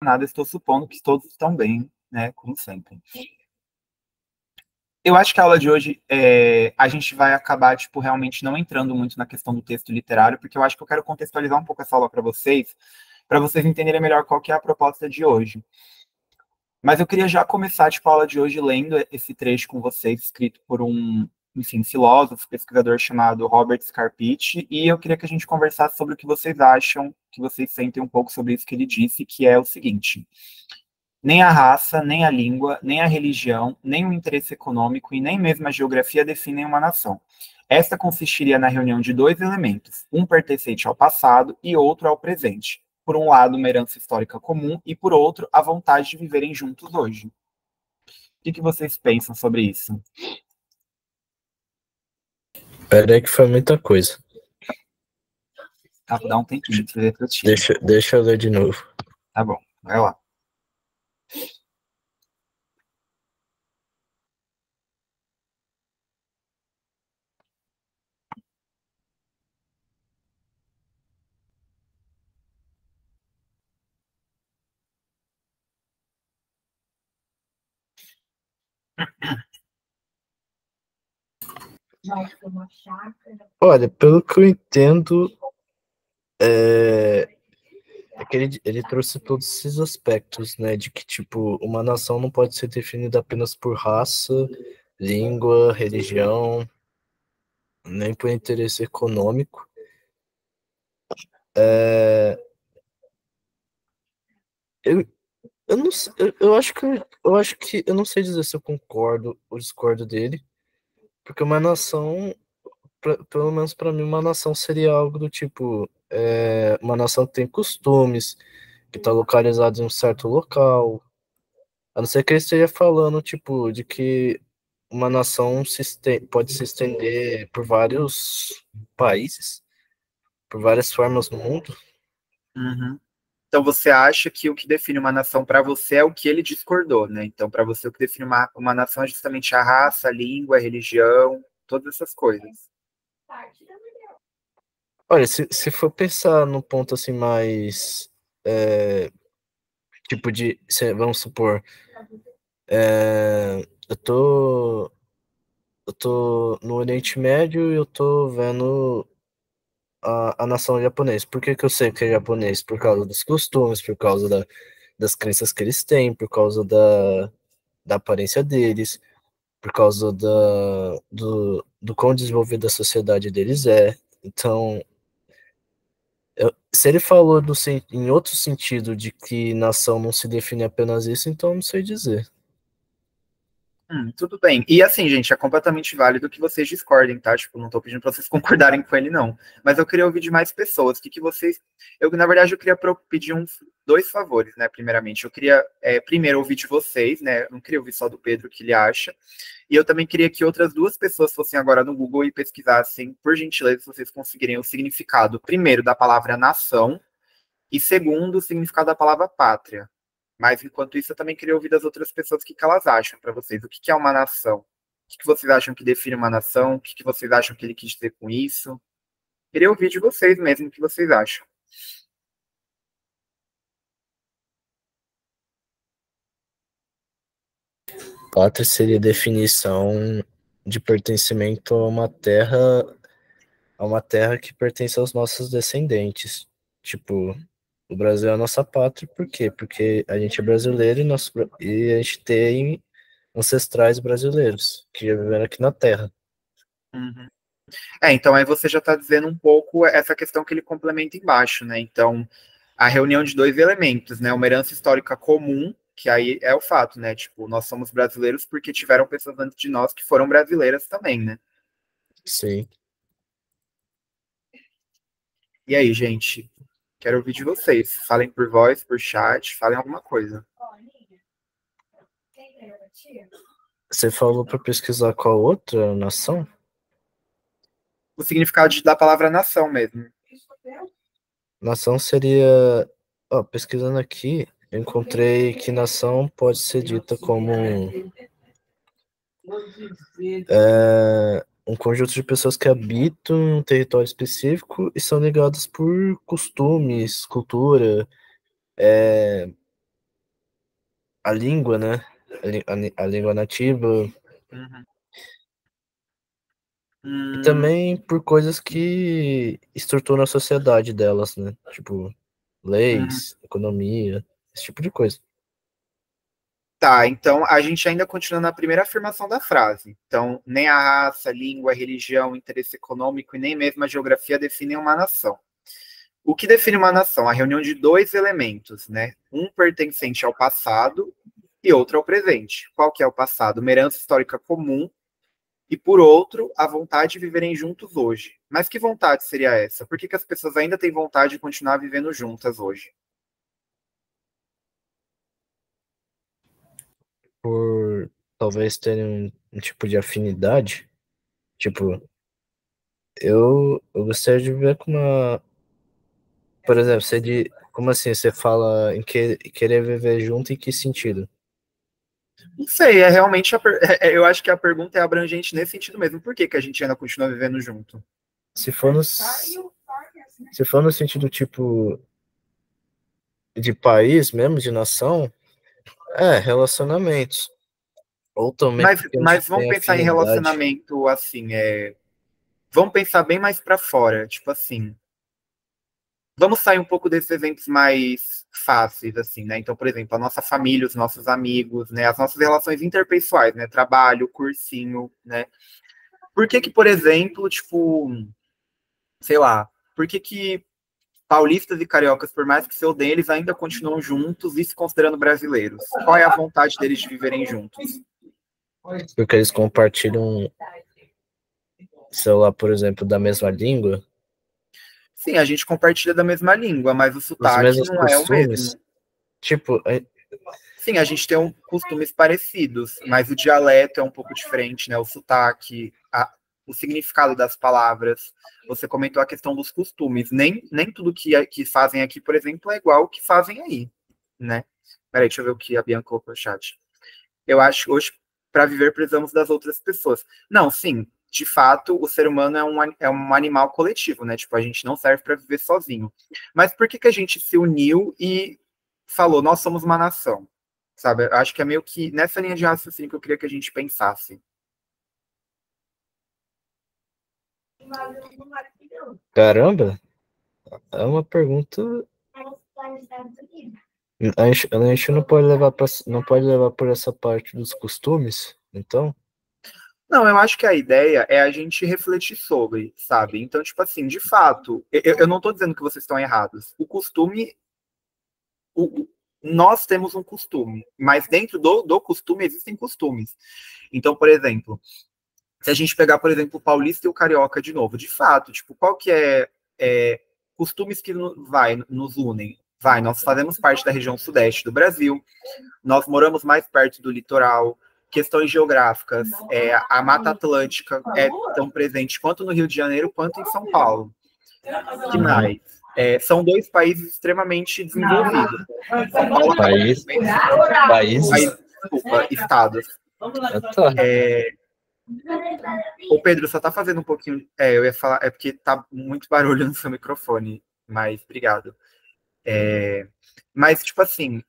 nada, estou supondo que todos estão bem, né, como sempre. Eu acho que a aula de hoje, a gente vai acabar, tipo, realmente não entrando muito na questão do texto literário, porque eu acho que eu quero contextualizar um pouco essa aula para vocês entenderem melhor qual que é a proposta de hoje. Mas eu queria já começar, tipo, a aula de hoje lendo esse trecho com vocês, escrito por um, enfim, filósofo, pesquisador chamado Robert Scarpitti, e eu queria que a gente conversasse sobre o que vocês acham, que vocês sentem um pouco sobre isso que ele disse, que é o seguinte: nem a raça, nem a língua, nem a religião, nem o interesse econômico e nem mesmo a geografia definem uma nação. Esta consistiria na reunião de dois elementos, um pertencente ao passado e outro ao presente. Por um lado, uma herança histórica comum e, por outro, a vontade de viverem juntos hoje. O que vocês pensam sobre isso? Peraí que foi muita coisa. Tá, vou dar um tempinho pra você refletir. Deixa eu ler de novo. Tá bom, vai lá. Olha, pelo que eu entendo, é que ele trouxe todos esses aspectos, né, de que, tipo, uma nação não pode ser definida apenas por raça, língua, religião, nem por interesse econômico. Eu não sei, eu acho que eu não sei dizer se eu concordo ou discordo dele, porque uma nação, pelo menos para mim, uma nação seria algo do tipo, uma nação que tem costumes, que está localizada em um certo local. A não ser que ele esteja falando, tipo, de que uma nação pode se estender por vários países, por várias formas no mundo. Uhum. Então você acha que o que define uma nação para você é o que ele discordou, né? Então, para você, o que define uma nação é justamente a raça, a língua, a religião, todas essas coisas. Olha, se for pensar no ponto assim mais tipo vamos supor, eu tô no Oriente Médio e eu tô vendo a nação japonesa. Por que eu sei que é japonês? Por causa dos costumes, por causa das crenças que eles têm, por causa da aparência deles, por causa do quão desenvolvida a sociedade deles é. Então, se ele falou em outro sentido de que nação não se define apenas isso, então eu não sei dizer. Tudo bem. E assim, gente, é completamente válido que vocês discordem, tá? Tipo, não tô pedindo pra vocês concordarem com ele, não. Mas eu queria ouvir de mais pessoas. O que vocês. Na verdade, eu queria pedir dois favores, né? Primeiramente, eu queria primeiro ouvir de vocês, né? Eu não queria ouvir só do Pedro o que ele acha. E eu também queria que outras duas pessoas fossem agora no Google e pesquisassem, por gentileza, se vocês conseguirem o significado, primeiro, da palavra nação, e segundo, o significado da palavra pátria. Mas, enquanto isso, eu também queria ouvir das outras pessoas o que elas acham para vocês. O que é uma nação? O que vocês acham que define uma nação? O que vocês acham que ele quis dizer com isso? Queria ouvir de vocês mesmo o que vocês acham. Pátria seria a definição de pertencimento a uma terra que pertence aos nossos descendentes. Tipo, o Brasil é a nossa pátria, por quê? Porque a gente é brasileiro e a gente tem ancestrais brasileiros que já viveram aqui na Terra. Uhum. Então aí você já está dizendo um pouco essa questão que ele complementa embaixo, né? Então, a reunião de dois elementos, né? Uma herança histórica comum, que aí é o fato, né? Tipo, nós somos brasileiros porque tiveram pessoas antes de nós que foram brasileiras também, né? Sim. E aí, gente? Quero ouvir de vocês. Falem por voz, por chat, falem alguma coisa. Você falou para pesquisar qual outra nação? O significado da palavra nação mesmo. Nação seria. Ó, pesquisando aqui, eu encontrei que nação pode ser dita como um conjunto de pessoas que habitam em um território específico e são ligadas por costumes, cultura, a língua, né? A língua nativa. Uhum. E Hum, também por coisas que estruturam a sociedade delas, né? Tipo, uhum. leis, economia, esse tipo de coisa. Tá, então a gente ainda continua na primeira afirmação da frase. Então, nem a raça, língua, religião, interesse econômico e nem mesmo a geografia definem uma nação. O que define uma nação? A reunião de dois elementos, né? Um pertencente ao passado e outro ao presente. Qual que é o passado? Uma herança histórica comum e, por outro, a vontade de viverem juntos hoje. Mas que vontade seria essa? Por que, que as pessoas ainda têm vontade de continuar vivendo juntas hoje? Por talvez terem um tipo de afinidade. Tipo, eu gostaria de ver com uma. Por exemplo, como assim você fala em querer viver junto, em que sentido? Não sei, é realmente eu acho que a pergunta é abrangente nesse sentido mesmo. Por que, que a gente ainda continua vivendo junto? Se for no, se for no sentido tipo de país mesmo, de nação, relacionamentos. Ou também porque a gente Mas vamos tem pensar em afinidade. relacionamento assim, vamos pensar bem mais para fora, tipo assim. Vamos sair um pouco desses exemplos mais fáceis, assim, né? Então, por exemplo, a nossa família, os nossos amigos, né? As nossas relações interpessoais, né? Trabalho, cursinho, né? Por que que, por exemplo, tipo, sei lá, por que que paulistas e cariocas, por mais que se odeiem, eles ainda continuam juntos e se considerando brasileiros? Qual é a vontade deles de viverem juntos? Porque eles compartilham, sei lá, por exemplo, da mesma língua, Sim, a gente compartilha da mesma língua, mas o os sotaque mesmos não é o costumes. mesmo. Tipo, Sim, a gente tem costumes parecidos, mas o dialeto é um pouco diferente, né? O sotaque, o significado das palavras. Você comentou a questão dos costumes. Nem tudo que fazem aqui, por exemplo, é igual o que fazem aí, né? Peraí, deixa eu ver o que a Bianca colocou no chat. Eu acho que hoje, para viver, precisamos das outras pessoas. Não, sim, de fato, o ser humano é um animal coletivo, né? Tipo, a gente não serve para viver sozinho. Mas por que que a gente se uniu e falou, nós somos uma nação? Sabe? Eu acho que é meio que nessa linha de raciocínio que eu queria que a gente pensasse. caramba, é uma pergunta. A gente não pode levar por essa parte dos costumes, então. Não, eu acho que a ideia é a gente refletir sobre, sabe? Então, tipo assim, de fato, eu não estou dizendo que vocês estão errados. O costume o- nós temos um costume, mas dentro do costume existem costumes. Então, por exemplo, se a gente pegar, por exemplo, o paulista e o carioca de novo, de fato, tipo, qual que é costumes que nos unem? Vai, nós fazemos parte da região sudeste do Brasil, nós moramos mais perto do litoral, questões geográficas, a Mata Atlântica é tão presente quanto no Rio de Janeiro quanto em São Paulo. Que Uhum. mais? São dois países extremamente desenvolvidos. São Paulo acaba País, país, países. desculpa, estados. Tá. O Pedro só tá fazendo um pouquinho. Eu ia falar, é porque tá muito barulho no seu microfone, mas obrigado. Mas, tipo assim,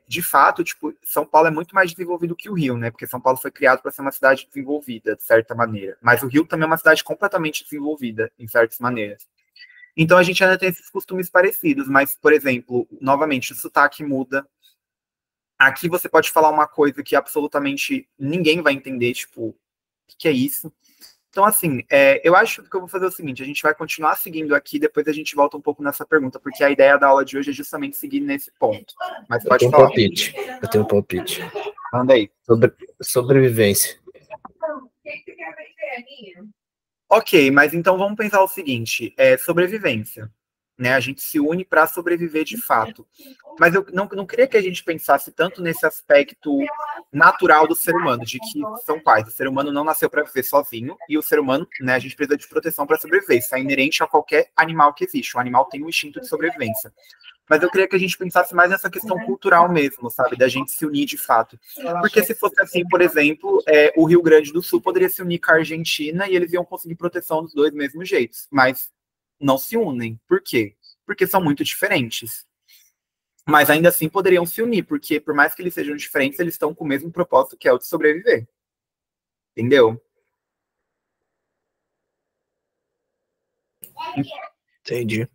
de fato, tipo, São Paulo é muito mais desenvolvido que o Rio, né? Porque São Paulo foi criado para ser uma cidade desenvolvida, de certa maneira. Mas o Rio também é uma cidade completamente desenvolvida, em certas maneiras. Então a gente ainda tem esses costumes parecidos, mas, por exemplo, novamente, o sotaque muda. Aqui você pode falar uma coisa que absolutamente ninguém vai entender, tipo, o que é isso? Então, assim, eu acho que eu vou fazer o seguinte: a gente vai continuar seguindo aqui, depois a gente volta um pouco nessa pergunta, porque a ideia da aula de hoje é justamente seguir nesse ponto. Mas Eu pode tenho um falar. palpite. Eu tenho um palpite. Manda aí. Sobrevivência. Ok, mas então vamos pensar o seguinte: sobrevivência. Né? A gente se une para sobreviver de fato. Mas eu não queria que a gente pensasse tanto nesse aspecto natural do ser humano, de que são quais? O ser humano não nasceu para viver sozinho e o ser humano, né, a gente precisa de proteção para sobreviver. Isso é inerente a qualquer animal que existe. O animal tem um instinto de sobrevivência. Mas eu queria que a gente pensasse mais nessa questão cultural mesmo, sabe? Da gente se unir de fato. Porque se fosse assim, por exemplo, o Rio Grande do Sul poderia se unir com a Argentina e eles iam conseguir proteção dos dois mesmos jeitos. Mas não se unem. Por quê? Porque são muito diferentes. Mas ainda assim poderiam se unir, porque por mais que eles sejam diferentes, eles estão com o mesmo propósito, que é o de sobreviver. Entendeu? Entendi.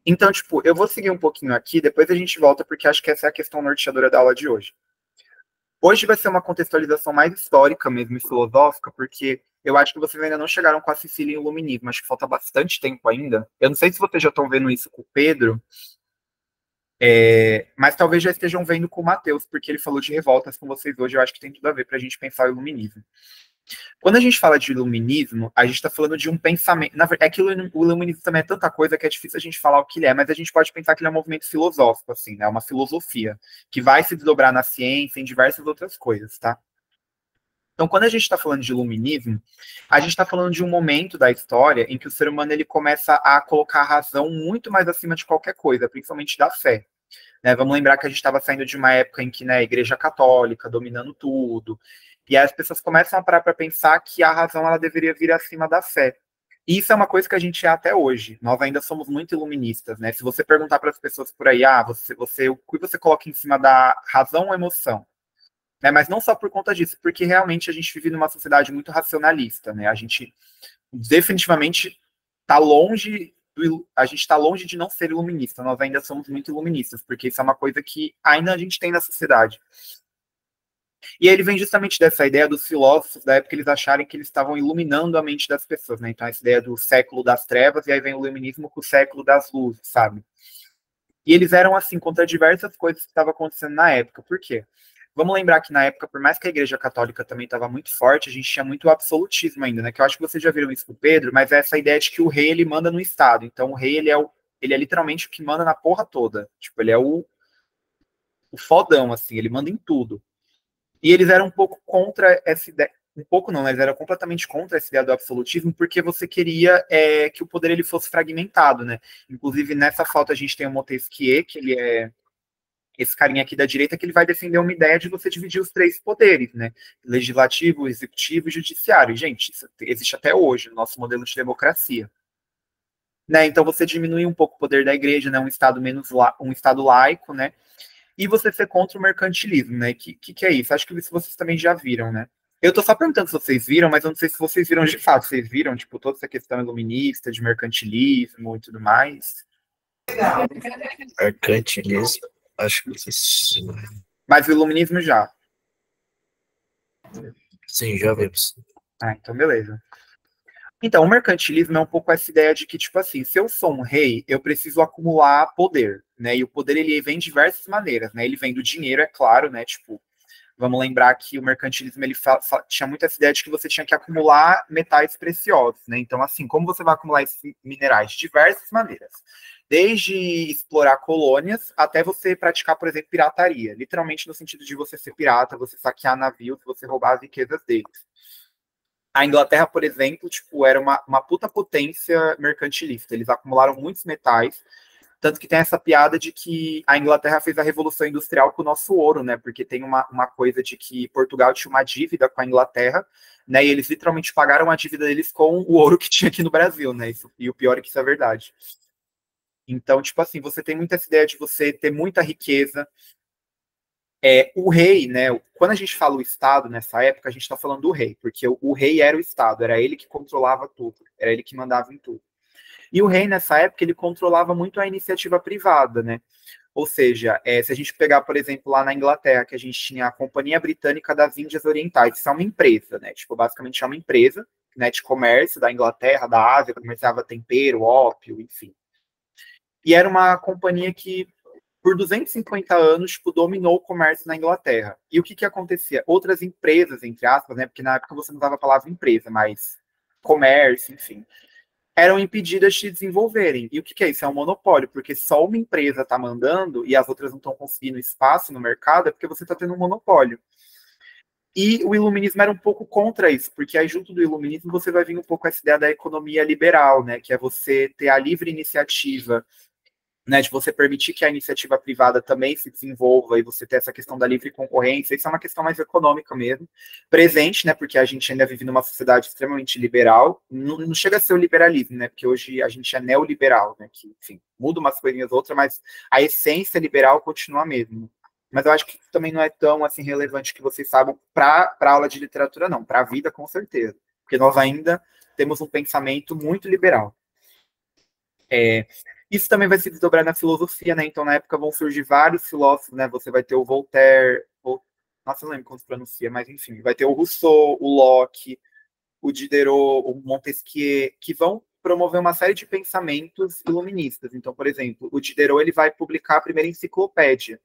Então, tipo, eu vou seguir um pouquinho aqui, depois a gente volta, porque acho que essa é a questão norteadora da aula de hoje. Hoje vai ser uma contextualização mais histórica mesmo e filosófica, porque eu acho que vocês ainda não chegaram com a Cecília em Iluminismo, acho que falta bastante tempo ainda. Eu não sei se vocês já estão vendo isso com o Pedro, mas talvez já estejam vendo com o Matheus, porque ele falou de revoltas com vocês hoje, eu acho que tem tudo a ver para a gente pensar o iluminismo. Quando a gente fala de iluminismo, a gente está falando de um pensamento. Na verdade, é que o iluminismo também é tanta coisa que é difícil a gente falar o que ele é, mas a gente pode pensar que ele é um movimento filosófico, assim, né? Uma filosofia que vai se desdobrar na ciência, em diversas outras coisas, tá? Então, quando a gente está falando de iluminismo, a gente está falando de um momento da história em que o ser humano ele começa a colocar a razão muito mais acima de qualquer coisa, principalmente da fé. Né? Vamos lembrar que a gente estava saindo de uma época em que, né, a Igreja Católica dominando tudo, e aí as pessoas começam a parar para pensar que a razão ela deveria vir acima da fé. E isso é uma coisa que a gente é até hoje. Nós ainda somos muito iluministas, né? Se você perguntar para as pessoas por aí, o que você coloca em cima da razão ou emoção? Né? Mas não só por conta disso, porque realmente a gente vive numa sociedade muito racionalista, né? A gente definitivamente está longe a gente está longe de não ser iluminista, nós ainda somos muito iluministas, porque isso é uma coisa que ainda a gente tem na sociedade. E aí ele vem justamente dessa ideia dos filósofos da época, eles acharem que eles estavam iluminando a mente das pessoas, né? Então essa ideia do século das trevas, e aí vem o iluminismo com o século das luzes, sabe? E eles eram assim contra diversas coisas que estavam acontecendo na época. Por quê? Vamos lembrar que na época, por mais que a Igreja Católica também estava muito forte, a gente tinha muito absolutismo ainda, né? Que eu acho que vocês já viram isso com o Pedro, mas é essa ideia de que o rei ele manda no Estado. Então o rei ele é literalmente o que manda na porra toda. Tipo, ele é o fodão, assim, ele manda em tudo. E eles eram um pouco contra essa ideia. Um pouco não, né? Eles eram completamente contra essa ideia do absolutismo, porque você queria que o poder ele fosse fragmentado, né? Inclusive, nessa foto a gente tem o Montesquieu, que ele é esse carinha aqui da direita, que ele vai defender uma ideia de você dividir os três poderes, né? Legislativo, executivo e judiciário. Gente, isso existe até hoje no nosso modelo de democracia. Né? Então você diminui um pouco o poder da igreja, né? Um estado um estado laico, né? E você ser contra o mercantilismo, né? Que é isso? Acho que isso vocês também já viram, né? Eu tô só perguntando se vocês viram, mas eu não sei se vocês viram de fato. Vocês viram, tipo, toda essa questão iluminista, de mercantilismo e tudo mais? Mercantilismo, acho que isso. Mas o iluminismo já. Sim, já vimos. Ah, então beleza. Então, o mercantilismo é um pouco essa ideia de que, tipo assim, se eu sou um rei, eu preciso acumular poder, né? E o poder, ele vem de diversas maneiras, né? Ele vem do dinheiro, é claro, né? Tipo, vamos lembrar que o mercantilismo, ele tinha muito essa ideia de que você tinha que acumular metais preciosos, né? Então, assim, como você vai acumular esses minerais? De diversas maneiras. Desde explorar colônias, até você praticar, por exemplo, pirataria. Literalmente no sentido de você ser pirata, você saquear navios, você roubar as riquezas deles. A Inglaterra, por exemplo, tipo, era uma puta potência mercantilista. Eles acumularam muitos metais, tanto que tem essa piada de que a Inglaterra fez a Revolução Industrial com o nosso ouro, né? Porque tem uma coisa de que Portugal tinha uma dívida com a Inglaterra, né? E eles literalmente pagaram a dívida deles com o ouro que tinha aqui no Brasil, né? Isso, e o pior é que isso é verdade. Então, tipo assim, você tem muita essa ideia de você ter muita riqueza. O rei, né? Quando a gente fala o Estado nessa época, a gente está falando do rei, porque o rei era o Estado, era ele que controlava tudo, era ele que mandava em tudo. E o rei, nessa época, ele controlava muito a iniciativa privada, né? Ou seja, se a gente pegar, por exemplo, lá na Inglaterra, que a gente tinha a Companhia Britânica das Índias Orientais, isso é uma empresa, né? Tipo, basicamente é uma empresa, né, de comércio da Inglaterra, da Ásia, que comerciava tempero, ópio, enfim. E era uma companhia que por 250 anos, tipo, dominou o comércio na Inglaterra. E o que acontecia? Outras empresas, entre aspas, né, porque na época você não usava a palavra empresa, mas comércio, enfim, eram impedidas de se desenvolverem. E o que é isso? É um monopólio, porque só uma empresa está mandando e as outras não estão conseguindo espaço no mercado, é porque você está tendo um monopólio. E o iluminismo era um pouco contra isso, porque aí junto do iluminismo você vai vir um pouco essa ideia da economia liberal, né, que é você ter a livre iniciativa né, de você permitir que a iniciativa privada também se desenvolva e você ter essa questão da livre concorrência, isso é uma questão mais econômica mesmo, presente, né, porque a gente ainda vive numa sociedade extremamente liberal, não chega a ser o liberalismo, né, porque hoje a gente é neoliberal, né, que, enfim, muda umas coisinhas outras, mas a essência liberal continua a mesma. Mas eu acho que isso também não é tão, assim, relevante que vocês saibam para a aula de literatura, não, para a vida, com certeza, porque nós ainda temos um pensamento muito liberal. É, isso também vai se desdobrar na filosofia, né? Então, na época vão surgir vários filósofos, né? Você vai ter o Voltaire, nossa, eu não lembro como se pronuncia, mas enfim, vai ter o Rousseau, o Locke, o Diderot, o Montesquieu, que vão promover uma série de pensamentos iluministas. Então, por exemplo, o Diderot ele vai publicar a primeira enciclopédia.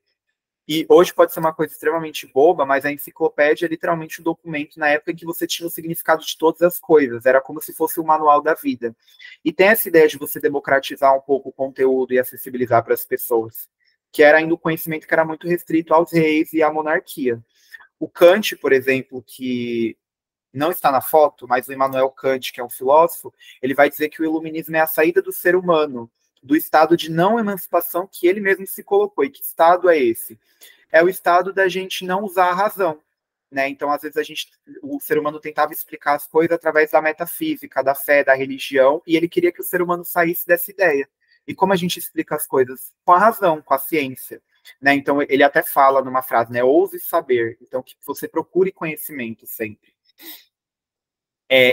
E hoje pode ser uma coisa extremamente boba, mas a enciclopédia é literalmente um documento na época em que você tinha o significado de todas as coisas. Era como se fosse o manual da vida. E tem essa ideia de você democratizar um pouco o conteúdo e acessibilizar para as pessoas, que era ainda o conhecimento que era muito restrito aos reis e à monarquia. O Kant, por exemplo, que não está na foto, mas o Immanuel Kant, que é um filósofo, ele vai dizer que o iluminismo é a saída do ser humano do estado de não emancipação que ele mesmo se colocou. E que estado é esse? É o estado da gente não usar a razão. Né? Então, às vezes, o ser humano tentava explicar as coisas através da metafísica, da fé, da religião, e ele queria que o ser humano saísse dessa ideia. E como a gente explica as coisas? Com a razão, com a ciência. Né? Então, ele até fala numa frase, né? Ouse saber. Então, que você procure conhecimento sempre.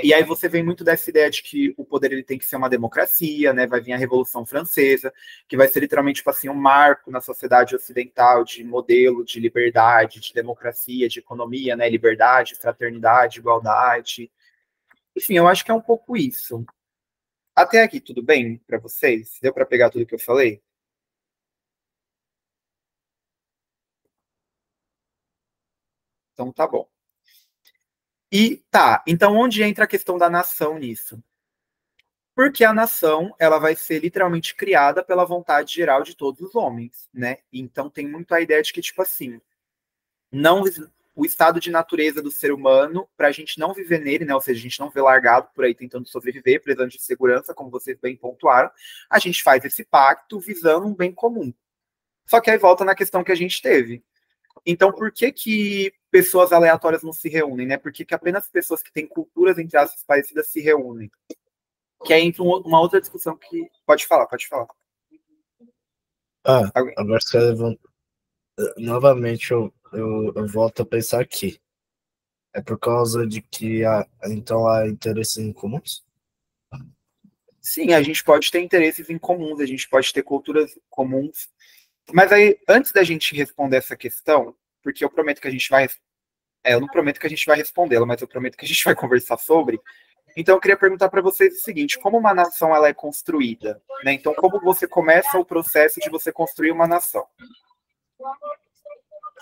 E aí você vem muito dessa ideia de que o poder ele tem que ser uma democracia, né? Vai vir a Revolução Francesa, que vai ser literalmente tipo assim, um marco na sociedade ocidental de modelo de liberdade, de democracia, de economia, né? Liberdade, fraternidade, igualdade. Enfim, eu acho que é um pouco isso. Até aqui, tudo bem para vocês? Deu para pegar tudo que eu falei? Então tá bom. E tá, então onde entra a questão da nação nisso? Porque a nação, ela vai ser literalmente criada pela vontade geral de todos os homens, né? Então tem muito a ideia de que, tipo assim, não o estado de natureza do ser humano, para a gente não viver nele, né? Ou seja, a gente não ver largado por aí tentando sobreviver, precisando de segurança, como vocês bem pontuaram, a gente faz esse pacto visando um bem comum. Só que aí volta na questão que a gente teve. Então, por que que pessoas aleatórias não se reúnem, né? Por que que apenas pessoas que têm culturas, entre aspas, parecidas se reúnem? Que aí entra uma outra discussão que... Pode falar, pode falar. Ah, agora você levanta. Novamente eu volto a pensar aqui. É por causa de que então há interesses em comuns? Sim, a gente pode ter interesses em comuns, a gente pode ter culturas comuns. Mas aí, antes da gente responder essa questão, porque eu prometo que a gente vai. Eu não prometo que a gente vai respondê-la, mas eu prometo que a gente vai conversar sobre. Então, eu queria perguntar para vocês o seguinte: como uma nação ela é construída? Né? Então, como você começa o processo de você construir uma nação?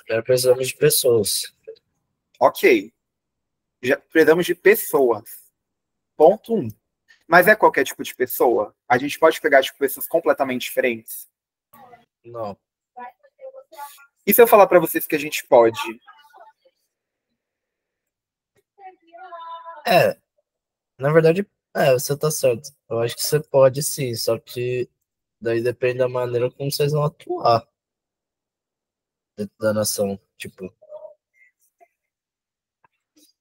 Primeiro precisamos de pessoas. Ok, já precisamos de pessoas. Ponto um. Mas é qualquer tipo de pessoa? A gente pode pegar tipo, pessoas completamente diferentes? Não. E se eu falar para vocês que a gente pode? É, na verdade, você tá certo. Eu acho que você pode sim, só que daí depende da maneira como vocês vão atuar dentro da nação. Tipo,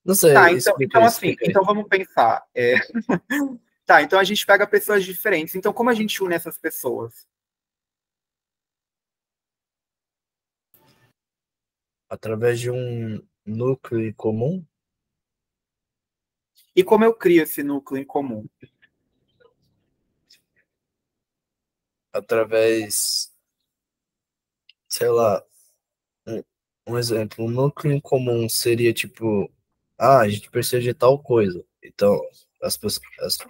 não sei, Tá, explica então aí, assim, explica aí. então vamos pensar. Tá, então a gente pega pessoas diferentes. Então, como a gente une essas pessoas? Através de um núcleo em comum, E como eu crio esse núcleo em comum? através, sei lá, um, um exemplo, um núcleo em comum seria tipo, a gente precisa de tal coisa. Então,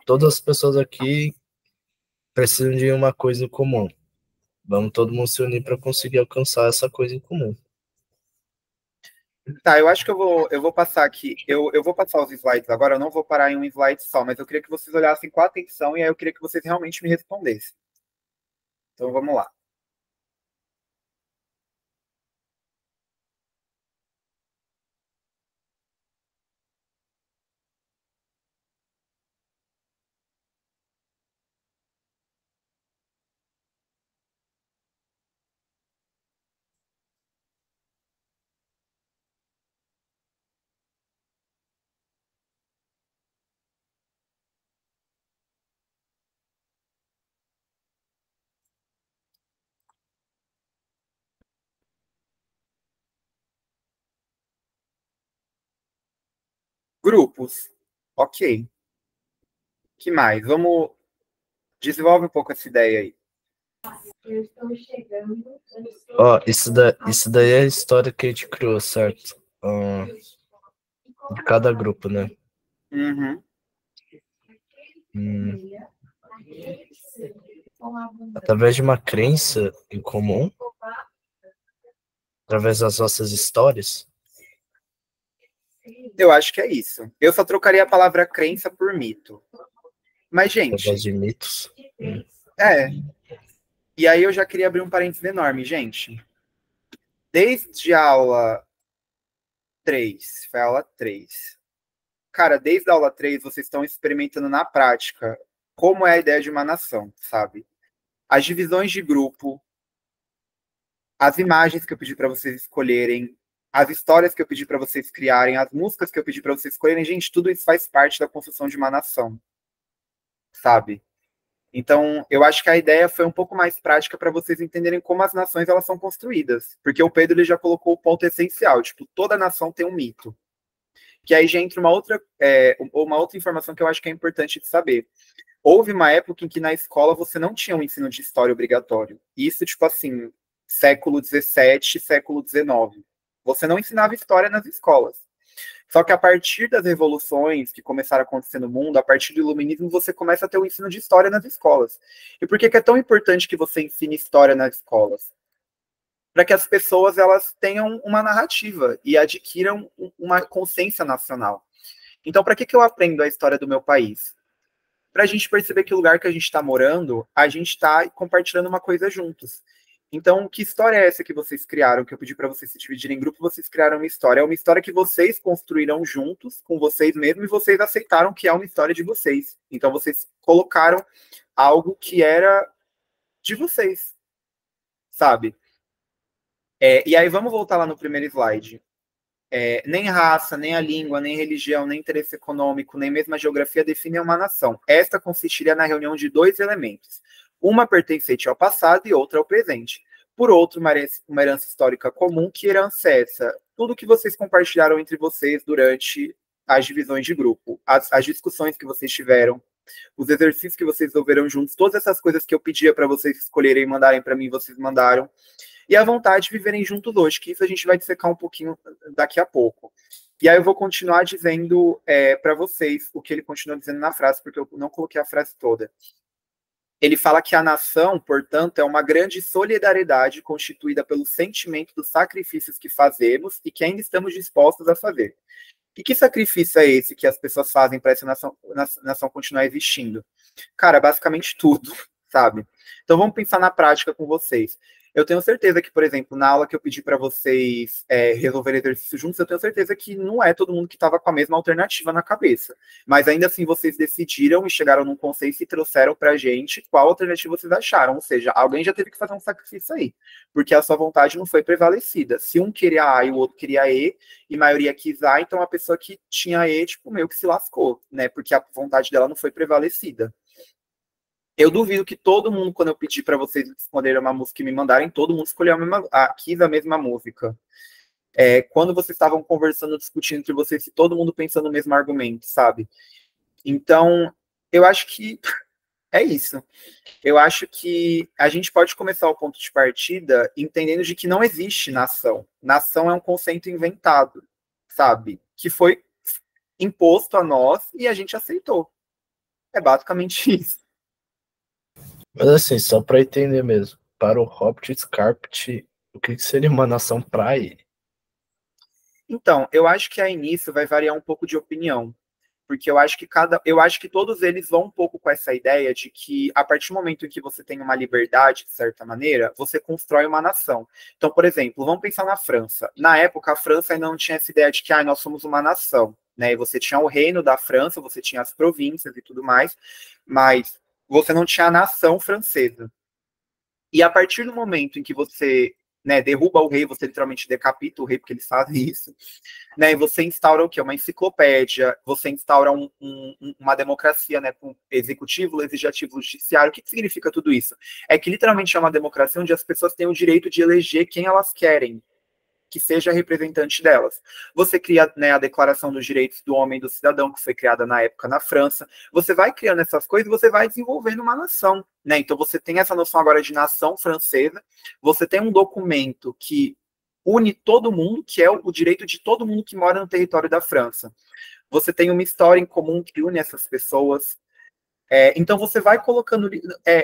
todas as pessoas aqui precisam de uma coisa em comum. Vamos todo mundo se unir para conseguir alcançar essa coisa em comum. Tá, eu acho que eu vou passar aqui. Eu vou passar os slides agora, eu não vou parar em um slide só, mas eu queria que vocês olhassem com atenção e aí eu queria que vocês realmente me respondessem. Então vamos lá. Grupos. Ok. Que mais? Vamos... Desenvolve um pouco essa ideia aí. Ó, isso daí é a história que a gente criou, certo? De cada grupo, né? Uhum. Através de uma crença em comum, através das nossas histórias. Eu acho que é isso. Eu só trocaria a palavra crença por mito. Mas, Através gente, de mitos. é. E aí eu já queria abrir um parênteses enorme, gente. Desde a aula 3, foi a aula 3. Cara, desde a aula 3, vocês estão experimentando na prática como é a ideia de uma nação, sabe? As divisões de grupo, as imagens que eu pedi para vocês escolherem, as histórias que eu pedi para vocês criarem, as músicas que eu pedi para vocês escolherem, gente, tudo isso faz parte da construção de uma nação, sabe? Então, eu acho que a ideia foi um pouco mais prática para vocês entenderem como as nações elas são construídas, porque o Pedro ele já colocou o ponto essencial, tipo, toda nação tem um mito. Que aí já entra uma outra informação que eu acho que é importante de saber. Houve uma época em que na escola você não tinha um ensino de história obrigatório. Isso, tipo assim, século XVII, século XIX. Você não ensinava história nas escolas. Só que a partir das revoluções que começaram a acontecer no mundo, a partir do iluminismo, você começa a ter o ensino de história nas escolas. E por que é tão importante que você ensine história nas escolas? Para que as pessoas elas tenham uma narrativa e adquiram uma consciência nacional. Então, para que eu aprendo a história do meu país? Para a gente perceber que o lugar que a gente está morando, a gente está compartilhando uma coisa juntos. Então, que história é essa que vocês criaram, que eu pedi para vocês se dividirem em grupo, vocês criaram uma história. É uma história que vocês construíram juntos, com vocês mesmos, e vocês aceitaram que é uma história de vocês. Então, vocês colocaram algo que era de vocês, sabe? E aí, vamos voltar lá no primeiro slide. Nem raça, nem a língua, nem religião, nem interesse econômico, nem mesmo a geografia definem uma nação. Esta consistiria na reunião de dois elementos, uma pertencente ao passado e outra ao presente. Por outro, uma herança histórica comum. Que herança é essa? Tudo que vocês compartilharam entre vocês durante as divisões de grupo, as discussões que vocês tiveram, os exercícios que vocês resolveram juntos, todas essas coisas que eu pedia para vocês escolherem e mandarem para mim, vocês mandaram. E a vontade de viverem juntos hoje, que isso a gente vai dissecar um pouquinho daqui a pouco. E aí eu vou continuar dizendo para vocês o que ele continua dizendo na frase, porque eu não coloquei a frase toda. Ele fala que a nação, portanto, é uma grande solidariedade constituída pelo sentimento dos sacrifícios que fazemos e que ainda estamos dispostos a fazer. E que sacrifício é esse que as pessoas fazem para essa nação continuar existindo? Cara, basicamente tudo, sabe? Então vamos pensar na prática com vocês. Eu tenho certeza que, por exemplo, na aula que eu pedi para vocês resolverem exercício juntos, eu tenho certeza que não é todo mundo que estava com a mesma alternativa na cabeça. Mas ainda assim, vocês decidiram e chegaram num consenso e trouxeram para a gente qual alternativa vocês acharam. Ou seja, alguém já teve que fazer um sacrifício aí, porque a sua vontade não foi prevalecida. Se um queria A e o outro queria E, e a maioria quis A, então a pessoa que tinha E, tipo, meio que se lascou, né? Porque a vontade dela não foi prevalecida. Eu duvido que todo mundo, quando eu pedi para vocês escolherem uma música e me mandarem, todo mundo escolheu quis a mesma música. Quando vocês estavam conversando, discutindo entre vocês, se todo mundo pensando no mesmo argumento, sabe? Então, eu acho que é isso. Eu acho que a gente pode começar o ponto de partida entendendo de que não existe nação. Nação é um conceito inventado, sabe? Que foi imposto a nós e a gente aceitou. É basicamente isso. Mas assim, só para entender mesmo, para o Hobbit Scarpet, o que seria uma nação para ele? Então, eu acho que a início vai variar um pouco de opinião, porque eu acho que todos eles vão um pouco com essa ideia de que a partir do momento em que você tem uma liberdade, de certa maneira, você constrói uma nação. Então, por exemplo, vamos pensar na França. Na época, a França ainda não tinha essa ideia de que nós somos uma nação, né? E você tinha o reino da França, você tinha as províncias e tudo mais, mas você não tinha a nação francesa. E a partir do momento em que você, né, derruba o rei, você literalmente decapita o rei, porque eles fazem isso, né, e você instaura o quê? Uma enciclopédia, você instaura uma democracia, né, com executivo, legislativo, judiciário. O que significa tudo isso? É que literalmente é uma democracia onde as pessoas têm o direito de eleger quem elas querem. que seja representante delas. Você cria, né, a Declaração dos Direitos do Homem e do Cidadão, que foi criada na época na França. Você vai criando essas coisas, você vai desenvolvendo uma nação, né? Então você tem essa noção agora de nação francesa, você tem um documento que une todo mundo, que é o direito de todo mundo que mora no território da França. Você tem uma história em comum que une essas pessoas. Então você vai colocando.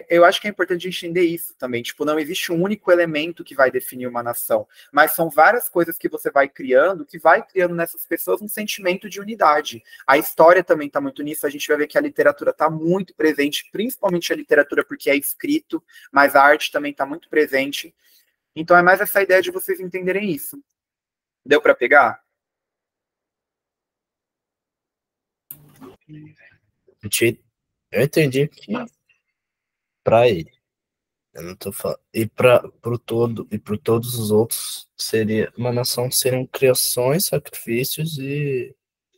Eu acho que é importante entender isso também. Tipo, não existe um único elemento que vai definir uma nação, mas são várias coisas que você vai criando, que vai criando nessas pessoas um sentimento de unidade. A história também está muito nisso. A gente vai ver que a literatura está muito presente, principalmente a literatura porque é escrito, mas a arte também está muito presente. Então é mais essa ideia de vocês entenderem isso. Deu para pegar? Eu entendi que para ele, eu não tô falando, e para pro todo e para todos os outros seria uma nação, seriam criações, sacrifícios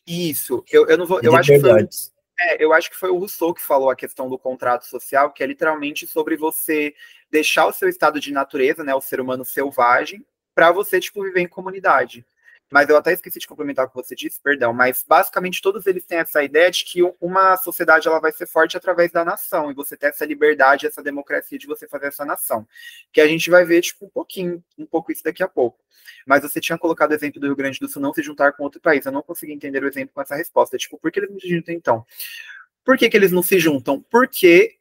Isso. Eu não vou. e liberdades. Eu acho que foi o Rousseau que falou a questão do contrato social, que é literalmente sobre você deixar o seu estado de natureza, né, o ser humano selvagem, para você, tipo, viver em comunidade. Mas eu até esqueci de complementar o que você disse, perdão, mas basicamente todos eles têm essa ideia de que uma sociedade ela vai ser forte através da nação, e você ter essa liberdade, essa democracia de você fazer essa nação. Que a gente vai ver, tipo, um pouco isso daqui a pouco. Mas você tinha colocado o exemplo do Rio Grande do Sul não se juntar com outro país. Eu não consegui entender o exemplo com essa resposta. Tipo, por que eles não se juntam então? Por que eles não se juntam? Porque.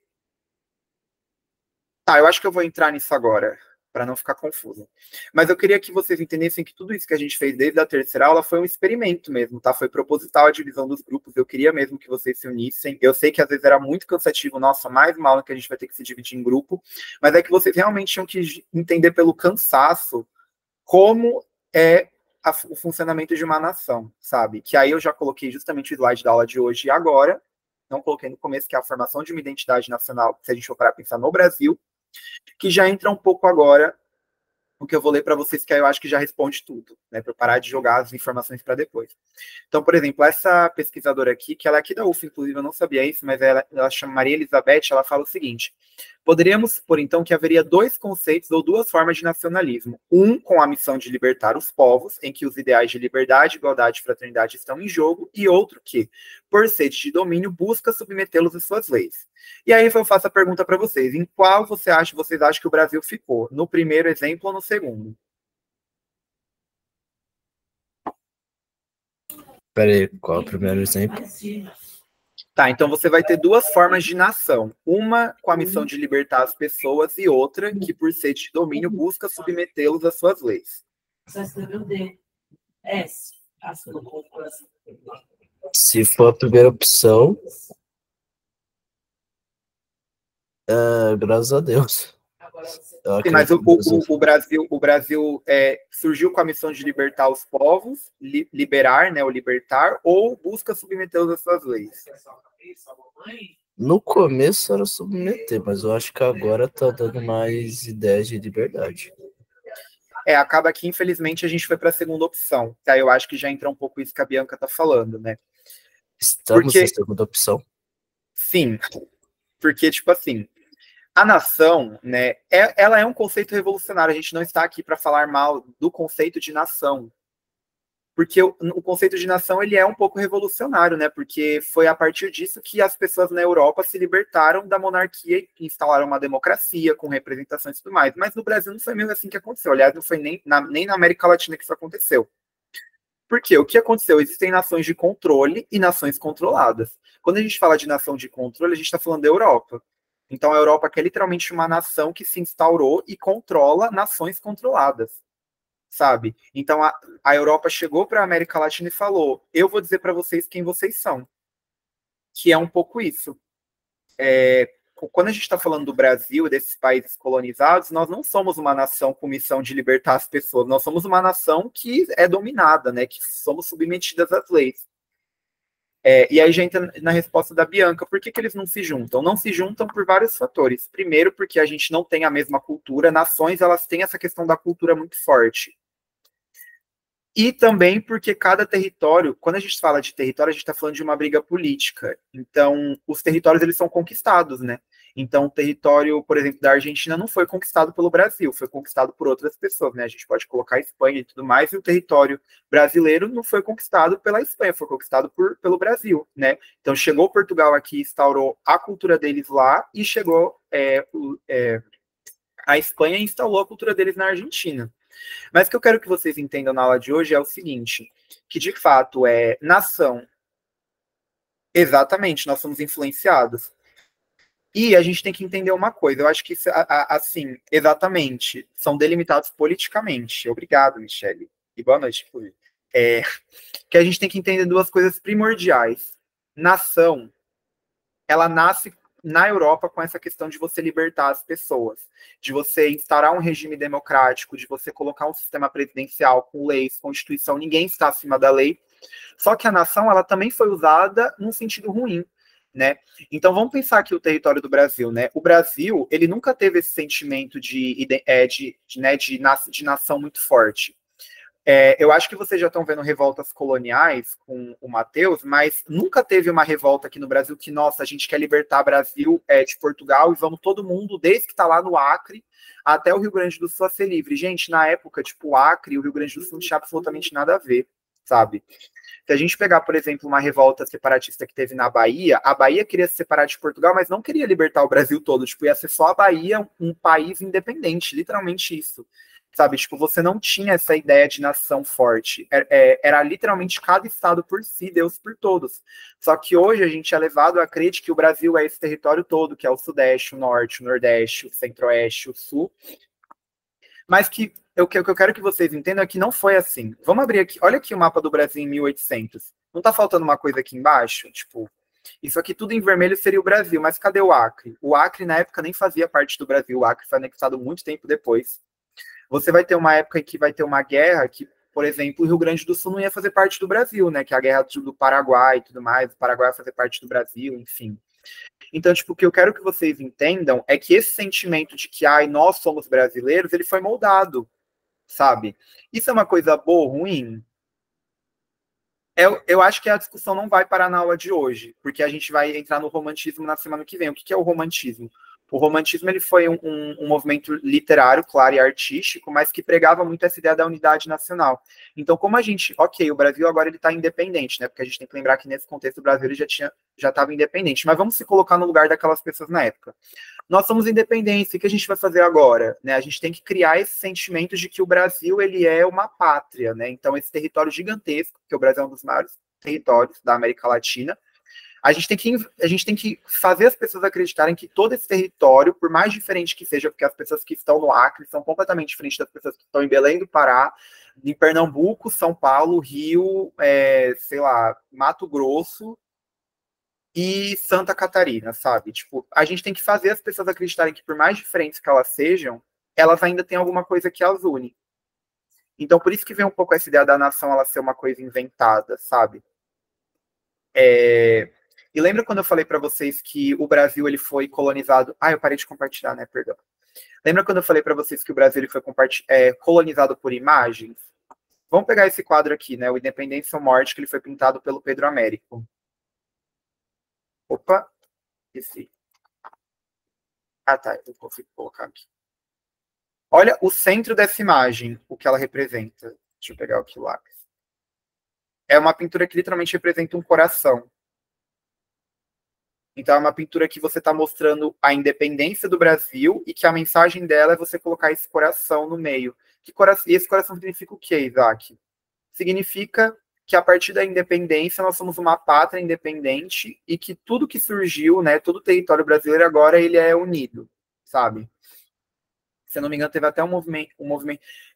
Eu acho que eu vou entrar nisso agora, para não ficar confuso. Mas eu queria que vocês entendessem que tudo isso que a gente fez desde a terceira aula foi um experimento mesmo, tá? Foi proposital a divisão dos grupos. Eu queria mesmo que vocês se unissem. Eu sei que às vezes era muito cansativo, nossa, mais uma aula que a gente vai ter que se dividir em grupo, mas é que vocês realmente tinham que entender pelo cansaço como é o funcionamento de uma nação, sabe? Que aí eu já coloquei justamente o slide da aula de hoje e agora, não coloquei no começo, que é a formação de uma identidade nacional, se a gente for para pensar no Brasil, que já entra um pouco agora o que eu vou ler para vocês, que aí eu acho que já responde tudo, né? Para parar de jogar as informações para depois. Então, por exemplo, essa pesquisadora aqui, que ela é aqui da UF, inclusive, eu não sabia isso, mas ela chama Maria Elizabeth, ela fala o seguinte: poderíamos supor, então, que haveria dois conceitos ou duas formas de nacionalismo. Um com a missão de libertar os povos, em que os ideais de liberdade, igualdade e fraternidade estão em jogo, e outro que, por sede de domínio, busca submetê-los às suas leis. E aí eu faço a pergunta para vocês: em qual vocês acham que o Brasil ficou? No primeiro exemplo ou no segundo? Peraí, qual é o primeiro exemplo? Tá, então você vai ter duas formas de nação. Uma com a missão de libertar as pessoas e outra que, por sede de domínio, busca submetê-los às suas leis. Só escreveu D. S. Se for a primeira opção, graças a Deus. Sim, mas o Brasil surgiu com a missão de libertar os povos, liberar, né, o libertar, ou busca submetê-los às suas leis? No começo era submeter, mas eu acho que agora tá dando mais ideias de liberdade. Acaba que, infelizmente, a gente foi para a segunda opção. Tá? Eu acho que já entra um pouco isso que a Bianca tá falando, né? Estamos na segunda opção? Sim, porque, tipo assim, a nação, né, ela é um conceito revolucionário. A gente não está aqui para falar mal do conceito de nação, porque o conceito de nação ele é um pouco revolucionário, né? Porque foi a partir disso que as pessoas na Europa se libertaram da monarquia e instalaram uma democracia com representações e tudo mais. Mas no Brasil não foi mesmo assim que aconteceu. Aliás, não foi nem na América Latina que isso aconteceu. Porque o que aconteceu? Existem nações de controle e nações controladas. Quando a gente fala de nação de controle, a gente está falando da Europa. Então a Europa é literalmente uma nação que se instaurou e controla nações controladas, sabe? Então a Europa chegou para a América Latina e falou: eu vou dizer para vocês quem vocês são. Que é um pouco isso. Quando a gente está falando do Brasil, desses países colonizados, nós não somos uma nação com missão de libertar as pessoas, nós somos uma nação que é dominada, né? Que somos submetidas às leis. E aí já entra na resposta da Bianca, por que eles não se juntam? Não se juntam por vários fatores. Primeiro, porque a gente não tem a mesma cultura, nações elas têm essa questão da cultura muito forte. E também porque cada território, quando a gente fala de território, a gente está falando de uma briga política. Então, os territórios eles são conquistados, né? Então, o território, por exemplo, da Argentina não foi conquistado pelo Brasil, foi conquistado por outras pessoas, né? A gente pode colocar a Espanha e tudo mais, e o território brasileiro não foi conquistado pela Espanha, foi conquistado pelo Brasil, né? Então, chegou Portugal aqui, instaurou a cultura deles lá, e chegou a Espanha e instalou a cultura deles na Argentina. Mas o que eu quero que vocês entendam na aula de hoje é o seguinte, que de fato é nação. Exatamente, nós somos influenciados. E a gente tem que entender uma coisa, eu acho que, assim, exatamente, são delimitados politicamente. Obrigado, Michele. E boa noite, Fui. Que a gente tem que entender duas coisas primordiais. Nação, ela nasce na Europa com essa questão de você libertar as pessoas, de você instaurar um regime democrático, de você colocar um sistema presidencial com leis, constituição, ninguém está acima da lei. Só que a nação, ela também foi usada num sentido ruim, né? Então vamos pensar aqui o território do Brasil, né? O Brasil, ele nunca teve esse sentimento de nação muito forte. Eu acho que vocês já estão vendo revoltas coloniais com o Matheus, mas nunca teve uma revolta aqui no Brasil que, nossa, a gente quer libertar o Brasil de Portugal e vamos todo mundo, desde que está lá no Acre até o Rio Grande do Sul, a ser livre. Gente, na época, tipo, o Acre e o Rio Grande do Sul não tinha absolutamente nada a ver, sabe? Se a gente pegar, por exemplo, uma revolta separatista que teve na Bahia, a Bahia queria se separar de Portugal, mas não queria libertar o Brasil todo. Tipo, ia ser só a Bahia um país independente, literalmente isso. Sabe, tipo, você não tinha essa ideia de nação forte. Era literalmente cada estado por si, Deus por todos. Só que hoje a gente é levado a crer que o Brasil é esse território todo, que é o Sudeste, o Norte, o Nordeste, o Centro-Oeste, o Sul. Mas que o que eu quero que vocês entendam é que não foi assim. Vamos abrir aqui, olha aqui o mapa do Brasil em 1800. Não tá faltando uma coisa aqui embaixo? Tipo, isso aqui tudo em vermelho seria o Brasil, mas cadê o Acre? O Acre, na época, nem fazia parte do Brasil. O Acre foi anexado muito tempo depois. Você vai ter uma época em que vai ter uma guerra que, por exemplo, o Rio Grande do Sul não ia fazer parte do Brasil, né? Que é a guerra do Paraguai e tudo mais. O Paraguai ia fazer parte do Brasil, enfim. Então, tipo, o que eu quero que vocês entendam é que esse sentimento de que, nós somos brasileiros, ele foi moldado, sabe? Isso é uma coisa boa ou ruim? Eu acho que a discussão não vai parar na aula de hoje, porque a gente vai entrar no romantismo na semana que vem. O que é o romantismo? O romantismo ele foi um movimento literário, claro, e artístico, mas que pregava muito essa ideia da unidade nacional. Então, como a gente... Ok, o Brasil agora ele está independente, né? Porque a gente tem que lembrar que nesse contexto o Brasil ele já estava independente. Mas vamos se colocar no lugar daquelas pessoas na época. Nós somos independentes, o que a gente vai fazer agora? Né? A gente tem que criar esse sentimento de que o Brasil ele é uma pátria, né? Então, esse território gigantesco, porque o Brasil é um dos maiores territórios da América Latina, a gente tem que fazer as pessoas acreditarem que todo esse território, por mais diferente que seja, porque as pessoas que estão no Acre são completamente diferentes das pessoas que estão em Belém do Pará, em Pernambuco, São Paulo, Rio, sei lá, Mato Grosso e Santa Catarina, sabe? Tipo, a gente tem que fazer as pessoas acreditarem que por mais diferentes que elas sejam, elas ainda têm alguma coisa que as une. Então, por isso que vem um pouco essa ideia da nação ela ser uma coisa inventada, sabe? E lembra quando eu falei para vocês que o Brasil ele foi colonizado... eu parei de compartilhar, né? Perdão. Lembra quando eu falei para vocês que o Brasil ele foi colonizado por imagens? Vamos pegar esse quadro aqui, né? O Independência ou Morte, que ele foi pintado pelo Pedro Américo. Opa! Esse. Tá. Eu consigo colocar aqui. Olha o centro dessa imagem, o que ela representa. Deixa eu pegar aqui o lápis. É uma pintura que literalmente representa um coração. Então, é uma pintura que você está mostrando a independência do Brasil e que a mensagem dela é você colocar esse coração no meio. E esse coração significa o quê, Isaac? Significa que a partir da independência nós somos uma pátria independente e que tudo que surgiu, né, todo o território brasileiro agora ele é unido, sabe? Se eu não me engano, teve até um movimento...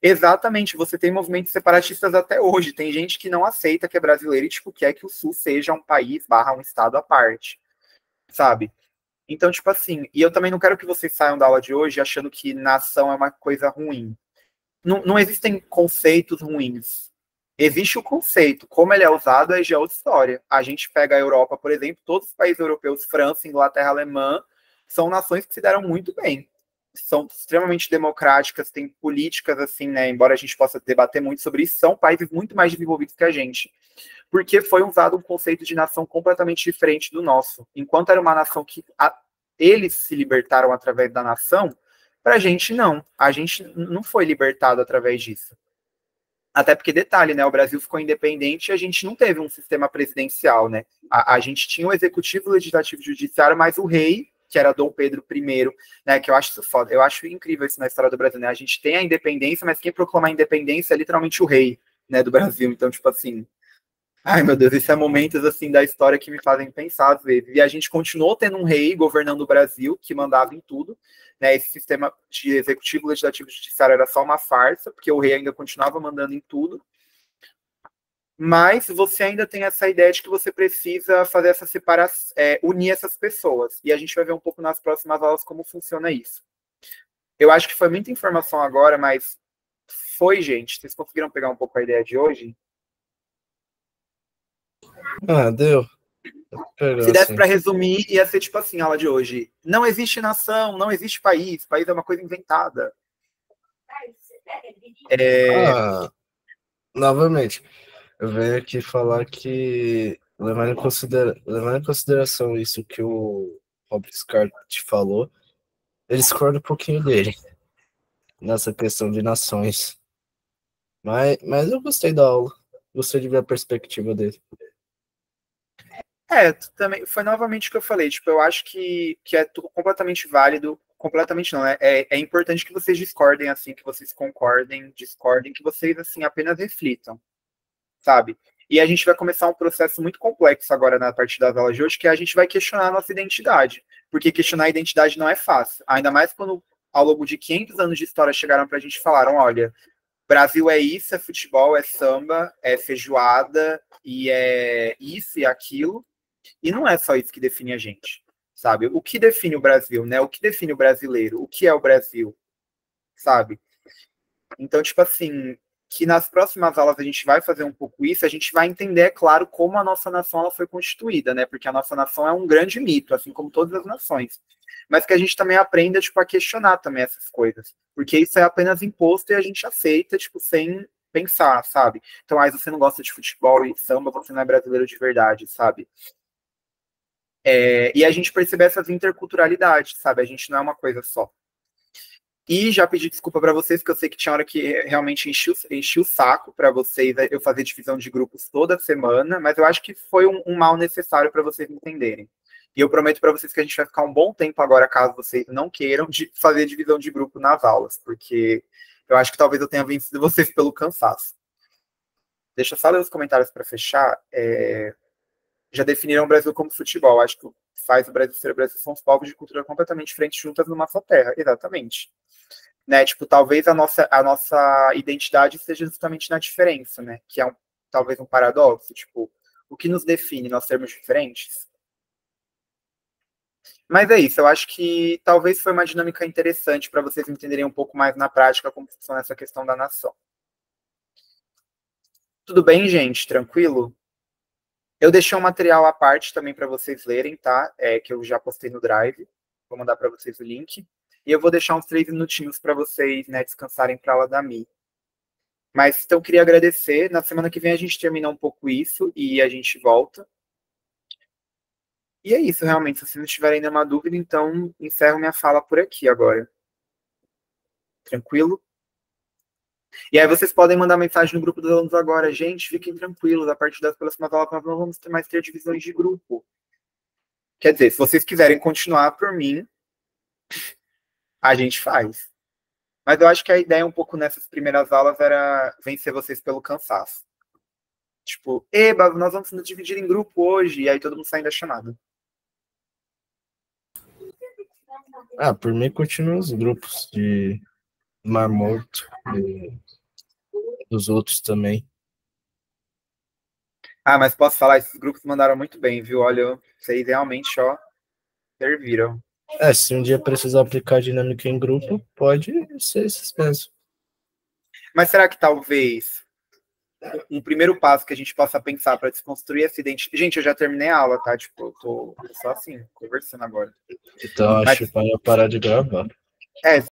Exatamente, você tem movimentos separatistas até hoje. Tem gente que não aceita que é brasileiro e, tipo, quer que o Sul seja um país / um estado à parte. Sabe? Então, tipo assim, e eu também não quero que vocês saiam da aula de hoje achando que nação é uma coisa ruim. Não existem conceitos ruins. Existe o conceito. Como ele é usado é já outra história. A gente pega a Europa, por exemplo, todos os países europeus, França, Inglaterra, Alemanha, são nações que se deram muito bem. São extremamente democráticas, têm políticas assim, né? Embora a gente possa debater muito sobre isso, são países muito mais desenvolvidos que a gente. Porque foi usado um conceito de nação completamente diferente do nosso. Enquanto era uma nação que eles se libertaram através da nação, para a gente não. A gente não foi libertado através disso. Até porque, detalhe, né? O Brasil ficou independente e a gente não teve um sistema presidencial, né? A gente tinha o executivo, o legislativo e o judiciário, mas o rei, que era Dom Pedro I, né? Que eu acho isso foda. Eu acho incrível isso na história do Brasil, né? A gente tem a independência, mas quem proclama a independência é literalmente o rei, né? Do Brasil. Então, tipo assim, ai, meu Deus, esses são momentos assim da história que me fazem pensar às vezes. E a gente continuou tendo um rei governando o Brasil, que mandava em tudo, né? Esse sistema de executivo, legislativo e judiciário era só uma farsa, porque o rei ainda continuava mandando em tudo. Mas você ainda tem essa ideia de que você precisa fazer essa separação, unir essas pessoas. E a gente vai ver um pouco nas próximas aulas como funciona isso. Eu acho que foi muita informação agora, mas foi, gente. Vocês conseguiram pegar um pouco a ideia de hoje? Ah, deu. Se desse para resumir, ia ser tipo assim, a aula de hoje. Não existe nação, não existe país. País é uma coisa inventada. Novamente, eu venho aqui falar que, levando em consideração isso que o Rob Scott te falou, eu discordo um pouquinho dele nessa questão de nações. Mas eu gostei da aula. Gostei de ver a perspectiva dele. Também foi novamente o que eu falei. Tipo, eu acho que é tudo completamente válido. Completamente não. É importante que vocês discordem, assim, que vocês concordem, discordem, que vocês, assim, apenas reflitam, sabe? E a gente vai começar um processo muito complexo agora na partir das aulas de hoje, que a gente vai questionar a nossa identidade. Porque questionar a identidade não é fácil. Ainda mais quando, ao longo de 500 anos de história, chegaram pra gente e falaram, olha, Brasil é isso, é futebol, é samba, é feijoada, e é isso e aquilo. E não é só isso que define a gente, sabe? O que define o Brasil, né? O que define o brasileiro? O que é o Brasil, sabe? Então, tipo assim, que nas próximas aulas a gente vai fazer um pouco isso, a gente vai entender, é claro, como a nossa nação ela foi constituída, né? Porque a nossa nação é um grande mito, assim como todas as nações. Mas que a gente também aprenda, tipo, a questionar também essas coisas. Porque isso é apenas imposto e a gente aceita, tipo, sem pensar, sabe? Então, aí você não gosta de futebol e samba, você não é brasileiro de verdade, sabe? E a gente perceber essas interculturalidades, sabe? A gente não é uma coisa só. E já pedi desculpa para vocês, porque eu sei que tinha hora que realmente enchi o saco para vocês eu fazer divisão de grupos toda semana, mas eu acho que foi um mal necessário para vocês entenderem. E eu prometo para vocês que a gente vai ficar um bom tempo agora, caso vocês não queiram, de fazer divisão de grupo nas aulas, porque eu acho que talvez eu tenha vencido vocês pelo cansaço. Deixa eu só ler os comentários para fechar. Já definiram o Brasil como futebol. Acho que faz o Brasil ser o Brasil são os povos de cultura completamente diferentes juntas numa só terra. Exatamente. Né? Tipo, talvez a nossa identidade seja justamente na diferença, né? Que é talvez um paradoxo. Tipo, o que nos define nós sermos diferentes? Mas é isso. Eu acho que talvez foi uma dinâmica interessante para vocês entenderem um pouco mais na prática como funciona essa questão da nação. Tudo bem, gente? Tranquilo? Eu deixei um material à parte também para vocês lerem, tá? Que eu já postei no Drive. Vou mandar para vocês o link. E eu vou deixar uns 3 minutinhos para vocês, né, descansarem para a aula da Mi. Mas então queria agradecer. Na semana que vem a gente termina um pouco isso e a gente volta. E é isso, realmente. Se vocês não tiverem nenhuma dúvida, então encerro minha fala por aqui agora. Tranquilo? E aí vocês podem mandar mensagem no grupo dos alunos agora. Gente, fiquem tranquilos. A partir das próximas aulas nós não vamos mais ter divisões de grupo. Quer dizer, se vocês quiserem continuar por mim, a gente faz. Mas eu acho que a ideia um pouco nessas primeiras aulas era vencer vocês pelo cansaço. Tipo, eba, nós vamos nos dividir em grupo hoje, e aí todo mundo sai da chamada. Por mim continua os grupos de Mar Morto e dos outros também. Mas posso falar, esses grupos mandaram muito bem, viu? Olha, vocês realmente, ó, serviram. Se um dia precisar aplicar dinâmica em grupo, pode ser esses mesmos. Mas será que talvez um primeiro passo que a gente possa pensar para desconstruir essa identidade... Gente, eu já terminei a aula, tá? Tipo, eu tô só assim, conversando agora. Então acho que vai parar de gravar.